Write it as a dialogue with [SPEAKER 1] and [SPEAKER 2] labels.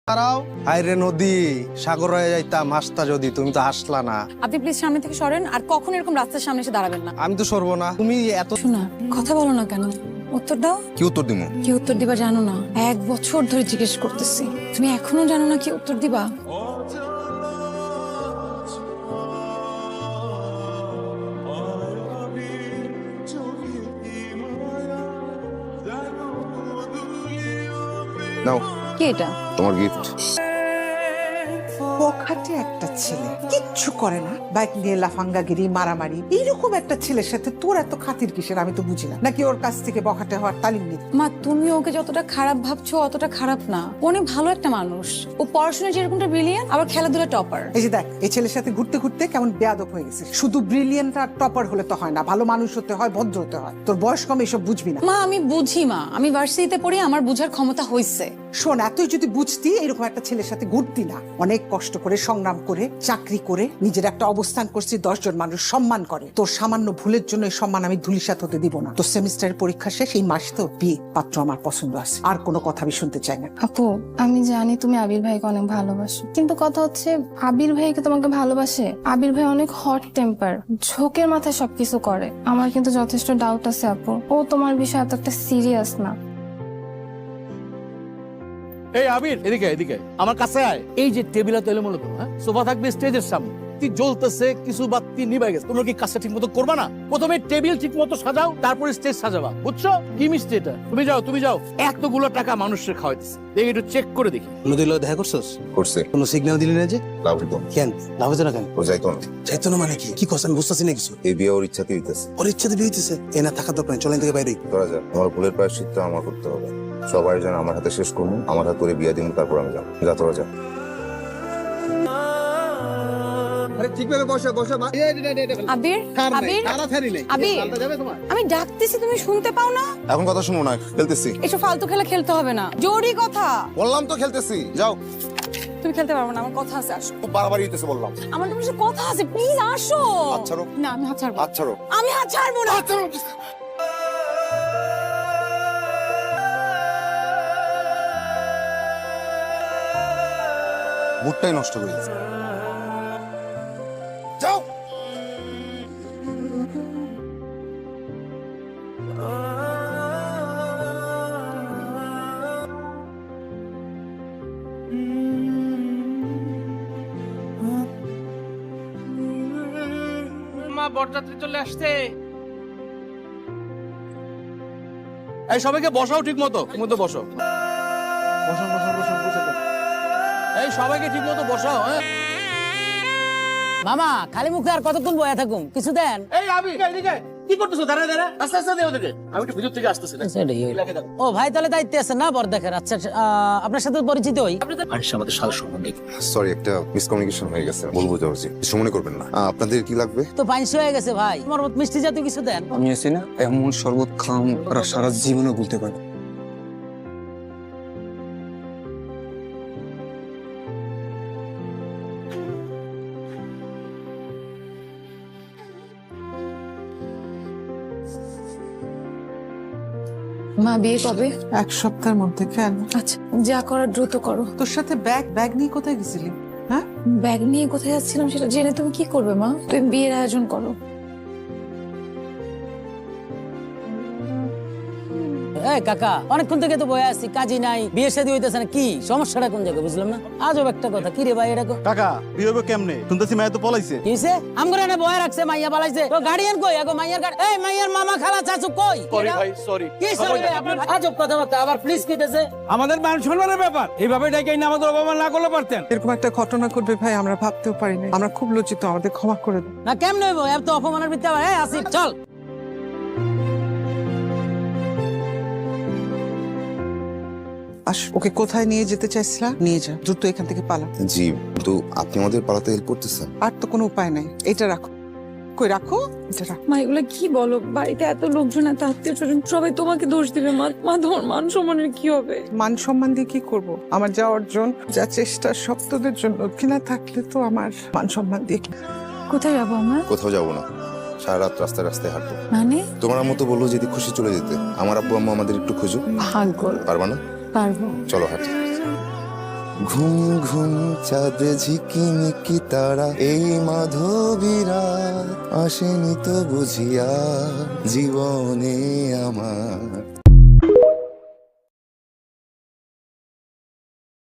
[SPEAKER 1] দাঁড়াও। আইরে নদী, সাগর হয়ে যাইতাম হাসতা যদি, তুমি তো হাসলা না।
[SPEAKER 2] আপনি প্লিজ সামনে থেকে সরেন, আর কখন এরকম রাস্তার সামনে এসে দাঁড়াবেন না।
[SPEAKER 1] আমি তো সরবো না, তুমি এত
[SPEAKER 2] শোনা, কথা বলো না কেন? উত্তর দাও।
[SPEAKER 3] কি উত্তর দিমু?
[SPEAKER 2] কি উত্তর দিবা জানো না? 1 বছর ধরে জিজ্ঞেস করতেছি, তুমি এখনো জানো না কি উত্তর দিবা?
[SPEAKER 3] নাও
[SPEAKER 2] কি এটা?
[SPEAKER 3] তোমার গিফট।
[SPEAKER 4] বখাটে একটা ছেলে, কিচ্ছু করে না, বাইক নিয়ে লাফাঙ্গাগিরি মারামারি। এইরকম একটা ছেলের সাথে তোর এত খাতির কিসের আমি তো বুঝি না। নাকি ওর কাছ থেকে বখাটে হওয়ার তালিম নিতে?
[SPEAKER 2] মা, তুমি ওকে যতটা খারাপ ভাবছো অতটা খারাপ না। ও অনেক ভালো একটা মানুষ। ও পড়াশোনায় যেরকমটা ব্রিলিয়ান্ট, আবার খেলাধুলা টপার।
[SPEAKER 4] এই যে দেখ, এই ছেলের সাথে ঘুরতে ঘুরতে কেমন বেয়াদব হয়ে গেছে। শুধু ব্রিলিয়েন্ট আর টপার হলে তো হয় না, ভালো মানুষ হতে হয়, ভদ্র হতে হয়। তোর বয়স কম, এসব বুঝবি না।
[SPEAKER 2] মা, আমি বুঝি মা, আমি ভার্সিটিতে পড়ি, আমার বুঝার ক্ষমতা হইছে।
[SPEAKER 4] শোন, এতই যদি বুঝতি এরকম একটা ছেলের সাথে ঘুরতি না। অনেক কষ্ট করে, সংগ্রাম করে, চাকরি করে নিজের একটা অবস্থান করছি, 10 জন মানুষ সম্মান করে। তোর সামান্য ভুলের জন্য এই সম্মান আমি ধুলিসাৎ হতে দিব না। তোর সেমিস্টারের পরীক্ষা শেষ, এই মাস তো বিয়ে, পাত্র আমার পছন্দ আছে। আর কোনো কথা আমি শুনতে চাই না।
[SPEAKER 5] আপু, আমি জানি তুমি আবির ভাইকে অনেক ভালোবাসো, কিন্তু কথা হচ্ছে আবির ভাইকে তোমাকে ভালোবাসে। আবির ভাই অনেক হট টেম্পার, ঝোঁকের মাথায় সবকিছু করে। আমার কিন্তু যথেষ্ট ডাউট আছে আপু, ও তোমার বিষয়ে এতটা সিরিয়াস না।
[SPEAKER 6] এই আবির, এদিকে এদিকে আমার কাছে আয়। এই যে টেবিলে তো এলোমেলো, হ্যাঁ, সোফা থাকবে স্টেজের সামনে, জ্বলতেছে, কিছু বাতি নিভে গেছে। তোমরা কি কাজটা ঠিক মতো করবা না? প্রথমে টেবিল ঠিক মতো সাজাও, তারপরে স্টেজ সাজাবা, বুঝছো? কি মিষ্টি এটা। তুমি যাও, এতগুলো টাকা মানুষের খাওয়াইতেছে, দেখি একটু চেক করে দেখি।
[SPEAKER 1] নদীর লগে দেখা করছস?
[SPEAKER 3] করছে।
[SPEAKER 1] কোনো সিগন্যাল দিলি না যে?
[SPEAKER 3] লাভ হইতো।
[SPEAKER 1] কেন লাভ হইতো না? কেন
[SPEAKER 3] ও যাইতো না।
[SPEAKER 1] চাইতো না মানে কি? কি কথা আমি বুঝতেছি না কিছু।
[SPEAKER 3] এই বিয়ে ওর ইচ্ছাতে হইতেছে।
[SPEAKER 1] ওর ইচ্ছাতে বিয়ে হইতেছে, এ না থাকা দরকার, চলেন থেকে বাইরে।
[SPEAKER 3] করা যায়, আমার ভুলের প্রায়শ্চিত্ত আমার করতে হবে। সবাই যেন আমার হাতে শেষ করবো, আমার হাত করে বিয়ে দিন, তারপর আমি যাবো। যা তোরা যা।
[SPEAKER 2] আবির, আবির, আবির, আমি ডাকতেছি, তুমি শুনতে পাও না?
[SPEAKER 3] এখন কথা শুনো না, খেলতেছি।
[SPEAKER 2] এসব ফালতু খেলা খেলতে হবে না, জরুরি কথা।
[SPEAKER 3] বললাম তো খেলতেছি, যাও।
[SPEAKER 2] তুমি খেলতে পারবো না, আমার কথা আছে, আসো।
[SPEAKER 3] খুব বাড়াবাড়ি হইতেছে বললাম।
[SPEAKER 2] আমার তোমার সাথে কথা আছে, প্লিজ আসো।
[SPEAKER 3] হাত ছাড়ো।
[SPEAKER 2] না, আমি হাত ছাড়বো না।
[SPEAKER 3] হাত ছাড়ো।
[SPEAKER 2] আমি হাত ছাড়বো না।
[SPEAKER 3] মুডটাই নষ্ট করে দিয়েছে। যাও।
[SPEAKER 6] মা, বরযাত্রী চলে আসছে। এই সবাইকে বসাও ঠিক মতো, বসো। এই সবাইকে ঠিক মতো বসাও, হ্যাঁ।
[SPEAKER 7] মামা, খালি মুখে আর কতক্ষণ বয়া থাকুম, কিছু দেন।
[SPEAKER 6] এই আবি, এদিকে কি করতেছো? দাঁড়া আস্তে আস্তে দেও ওদিকে। আমি একটু ভিতর থেকে আসতেছি না।
[SPEAKER 7] ও ভাই, তাহলে দায়িত্বে আছেন না বর দেখার? আচ্ছা, আপনার সাথে পরিচিত হই।
[SPEAKER 6] আমাদের সাল সম্বন্ধে
[SPEAKER 3] সরি, একটা মিসকমিউনিকেশন হয়ে গেছে, বলবো জর্জি, কিছু মনে করবেন না। আপনাদের কি লাগবে?
[SPEAKER 7] তো পাইনস হয়ে গেছে ভাই, মরমত মিষ্টি জাতীয় কিছু দেন।
[SPEAKER 8] আমি আছি না, এমন শরবত খাম ওরা সারা জীবনে বলতে পারে।
[SPEAKER 2] মা, বিয়ে কবে?
[SPEAKER 4] 1 সপ্তাহের মধ্যে। কেন?
[SPEAKER 2] আচ্ছা, যা করার দ্রুত করো।
[SPEAKER 4] তোর সাথে ব্যাগ নিয়ে কোথায় গেছিলি? হ্যাঁ,
[SPEAKER 2] ব্যাগ নিয়ে কোথায় যাচ্ছিলাম সেটা জেনে তুমি কি করবে মা? তুমি বিয়ের আয়োজন করো।
[SPEAKER 7] এই কাকা, অনেকক্ষণ থেকে তো বয়ে আছি, কাজই নাই, বিয়ে শাদী হইতেছে না, কি সমস্যাটা কোন জায়গায় বুঝলাম না। আজব একটা কথা, কি রে ভাই এটা?
[SPEAKER 1] কাকা বিয়ে হবে কেমনে? শুনতেছি মায়া তো পলাইছে।
[SPEAKER 7] কি হইছে? আমগরে না বয়ে রাখছে, মাইয়া পালাইছে। তো গার্ডিয়ান কই? আগো মাইয়ার গার্ড, এই মাইয়ার মামা খালা চাচু কই?
[SPEAKER 6] সরি ভাই, সরি।
[SPEAKER 7] কি সরি ভাই? আপনার আজব কথাবার্তা আবার প্লিজ কইতেছে।
[SPEAKER 6] আমাদের মান সম্মানের ব্যাপার, এইভাবে ডেকে না আমাদের অপমান না করলে পারতেন।
[SPEAKER 4] এরকম একটা ঘটনা ঘটবে ভাই আমরা ভাবতেও পারি না। আমরা খুব লজ্জিত, আমাদের ক্ষমা করে দাও।
[SPEAKER 7] না কেমনে হইব? এত অপমানের ভিত্তি আবার। এই আসিফ, চল।
[SPEAKER 4] ওকে কোথায় নিয়ে যেতে চাইছিলা? নিয়ে যা, দ্রুত এখান থেকে পালা।
[SPEAKER 3] জি, কিন্তু আপনি আমাদের পালাতে হেল্প করতেছেন।
[SPEAKER 4] আর তো কোনো উপায় নাই, এটা রাখো। কই রাখো? এটা রাখো।
[SPEAKER 2] মা, এগুলো কি বলো? বাড়িতে এত লোকজন, এত আত্মীয় স্বজন, সবাই তোমাকে দোষ দিবে। মা, তোমার মান সম্মানের কি হবে?
[SPEAKER 4] মান সম্মান দিয়ে কি করব? আমার যা অর্জন, যা চেষ্টা, সব তোদের জন্য। কিনা থাকলে তো আমার মান সম্মান দিয়ে কি?
[SPEAKER 2] কোথায় যাবো আমরা?
[SPEAKER 3] কোথাও যাবো না, সারা রাত রাস্তায় রাস্তায় হাঁটবো।
[SPEAKER 2] মানে?
[SPEAKER 3] তোমার মতো বললো যদি খুশি চলে যেতে। আমার আব্বু আম্মা আমাদের একটু খুঁজো।
[SPEAKER 2] পাগল।
[SPEAKER 3] পারবা না?
[SPEAKER 2] পারবো।
[SPEAKER 3] চলো হাঁটি। ঘুম ঘুম চাঁদ ঝিকিমিকি তারা, এই মাধবীরাত আসেনি তো বুঝিয়া জীবনে আমার।